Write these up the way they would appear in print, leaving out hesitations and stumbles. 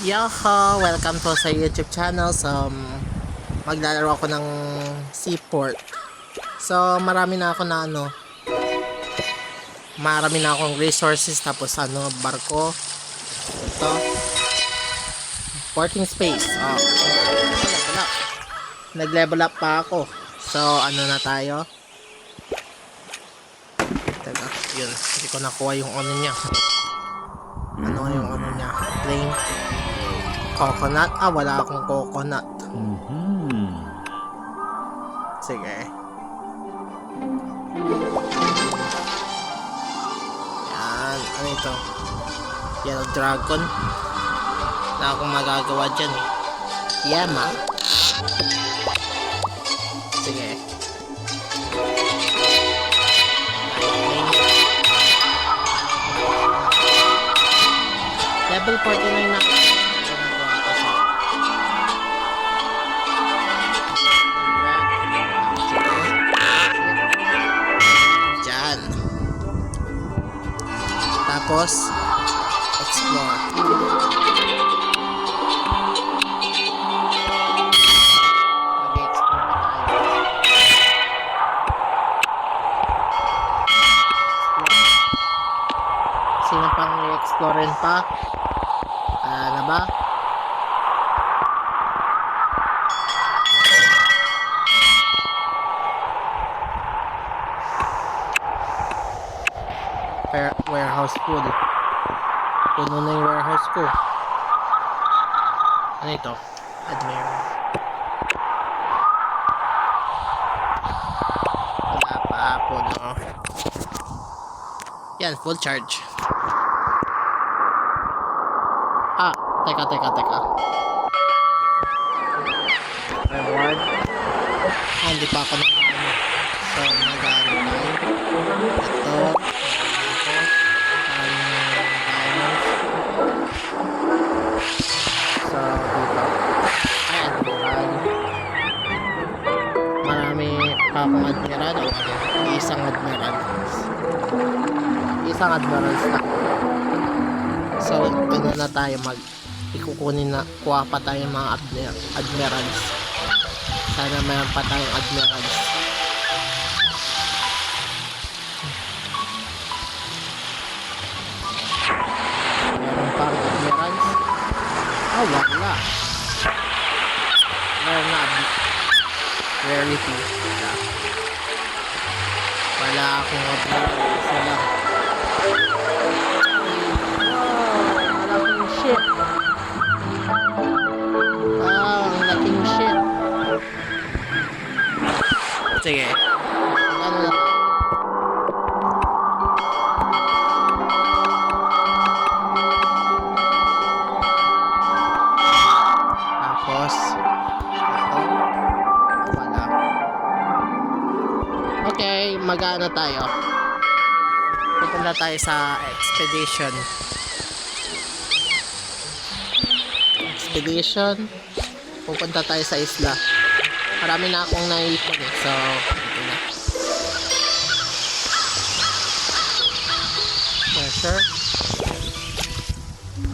Yaha! Welcome to sa YouTube channel. So, maglalaro ako ng Seaport. So, marami na akong resources. Tapos barko. Ito. Working space. Oh. Level up. Nag-level up pa ako. So, na tayo? Teka, yun. Hindi ko nakuha yung niya. Ano yung niya? Plain. Coconut? Wala akong coconut. Sige. Yan. Ano ito? Yellow dragon. Wala akong magagawa dyan eh. Yama. Sige. Level 49 na. Diyan. Tapos, explore. Mag-explore na tayo. Sino pang i-explorein pa? Na ba? Warehouse food. Puno na yung warehouse ko. Ano ito? Admiral. Wala pa puno. Yan, full charge. Teka. Reward. Hindi pa ako nakaano. So, nag-ano tayo. Ito. So, dito. Ayan, admiral. Marami pa akong admiral. Isang admiral. Isang admiral na. So, na tayo kuha pa tayo mga admirals. Sana mayroon pa tayong admirals. Meron pang admirals. Wala. Meron na rarity. Wala akong admirals. Isa lang. Shit. Ang laking shit. Sige. Ano lang. Tapos ito. Wala. Okay, mag-ano tayo. Pupunta tayo sa expedition. Pupunta tayo sa isla. Marami na akong naipon eh. So, ito na.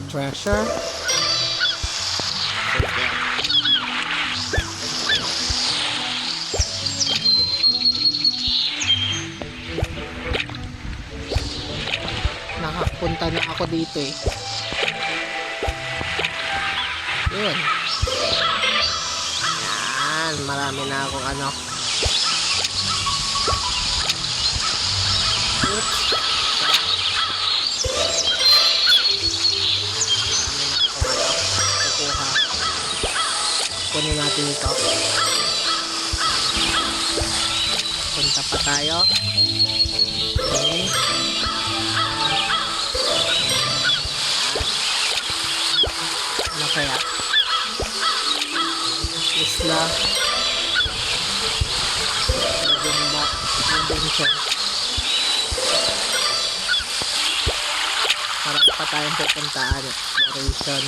Treasure. Nakapunta na ako dito eh. Yun. Yan. Marami na akong Oops. Kukuha. Kunin natin ito. Punta pa tayo. Okay. Ano kaya? Isla Adventure. Parang pa tayong pupuntaan. Exploration.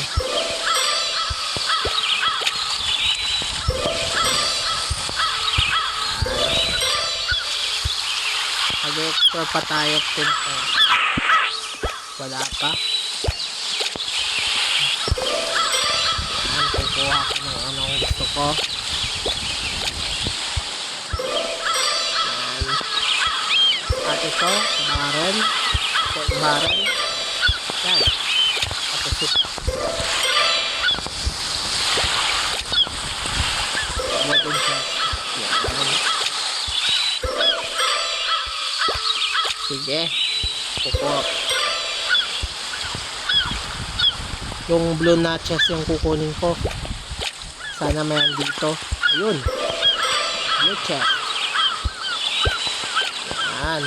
Mag-explore pa tayo. Wala pa. gusto ko. Yan. At ito, barrel. Pork barrel. Yan. Tapos ito. Wooden chest. Yan. Sige. Kukuha. Yung blue notches yung kukunin ko. Sana mayroon dito. Ayun. Blue chest. Yan.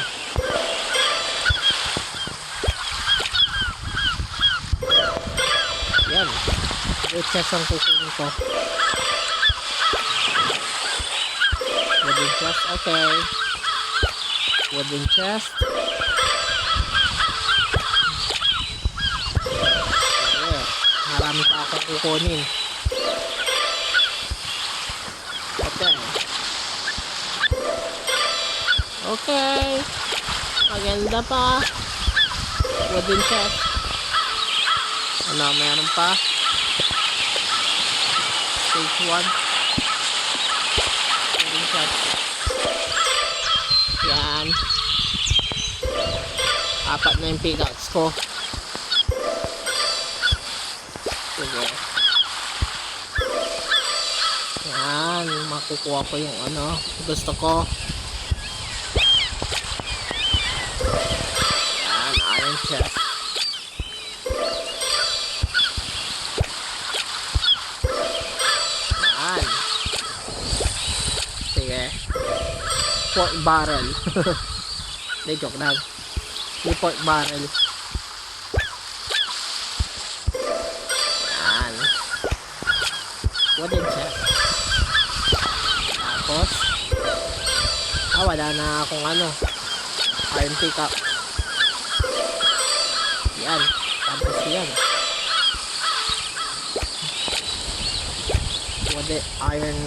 Yan. Blue chest ang kukunin ko. Wooden chest. Okay. Wooden chest. Marami pa akong kukunin. Okay. Okay. Maganda pa. Wooden chest. Ano, meron pa? Stage 1. Wooden chest. Yan. 4 na yung pickaxe ko. Sige. Yan, makukuha ko yung ano gusto ko. Yan, iron chest. Yan. Sige. Pork barrel. Hindi, joke lang. Hindi pork barrel. Wooden chest. Tapos wala na akong ano iron pickup. Yan. Tapos yan. Wooden iron.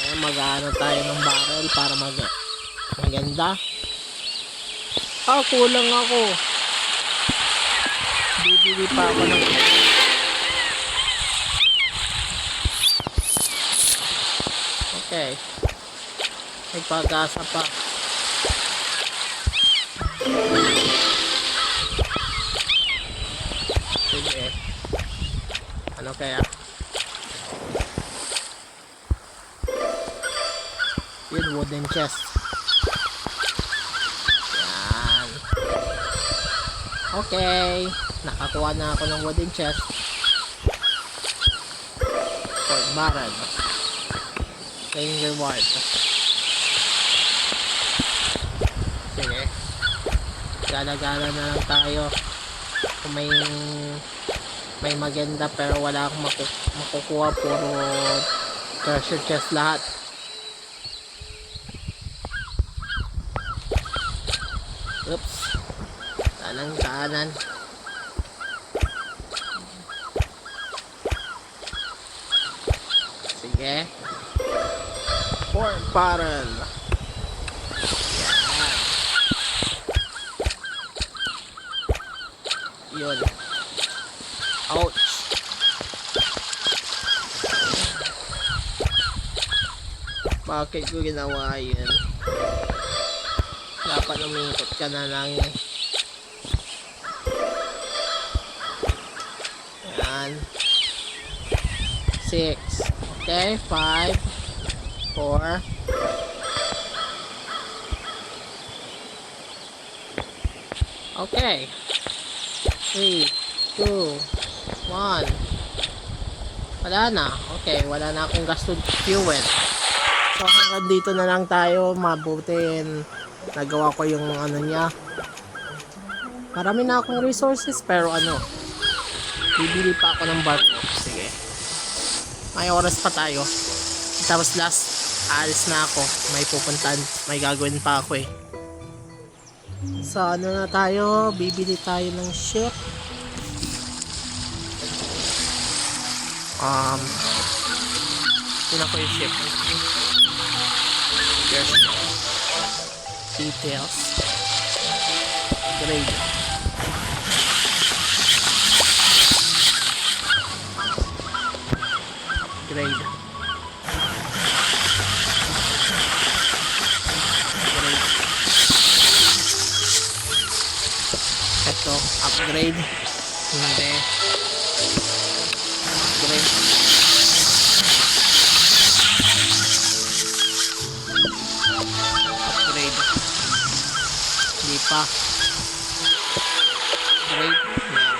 Ayan, mag-ano tayo ng barrel para maganda. Kulang ako. Bibili pa ako ng okay. May pag-asa pa. Sige. Ano kaya? Yun, wooden chest. Yan. Okay. Nakakuha na ako ng wooden chest. Pork barrel. Claim reward. Sige. Gala-gala na lang tayo. Kung may maganda pero wala akong makukuha, puro treasure chest lahat. Oops. Kanan. Sige. Pork barrel. Yan. Yun. Ouch. Bakit ko ginawa yun? Dapat umikot ka na lang. Yan. 6. Okay, 5. 4. Okay. 3, 2, 1. Wala na. Okay, wala na akong gastos fuel. So hanggang dito na lang tayo. Mabutin nagawa ko yung ano niya. Marami na akong resources pero ano, bibili pa ako ng bark. Sige. May oras pa tayo. Tapos last, alis na ako. May pupuntahan, may gagawin pa ako eh. So ano na tayo, bibili tayo ng ship. Tingnan ko yung ship. Yes. Details. Grade. upgrade. Hindi. Upgrade. Upgrade. Hindi pa. Upgrade. Now.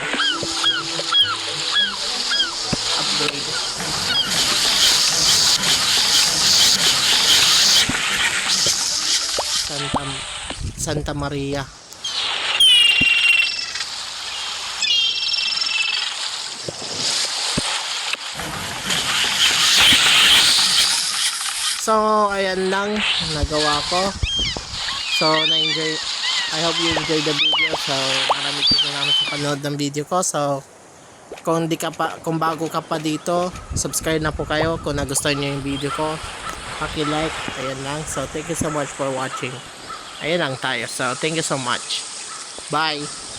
Upgrade. Santa Maria. So, ayan lang nagawa ko. So, na-enjoy. I hope you enjoyed the video. So, maraming salamat sa panood ng video ko. So, kung bago ka pa dito, subscribe na po kayo kung nagustuhan niyo yung video ko. Paki-like. Ayan lang. So, thank you so much for watching. Ayan lang tayo. So, thank you so much. Bye.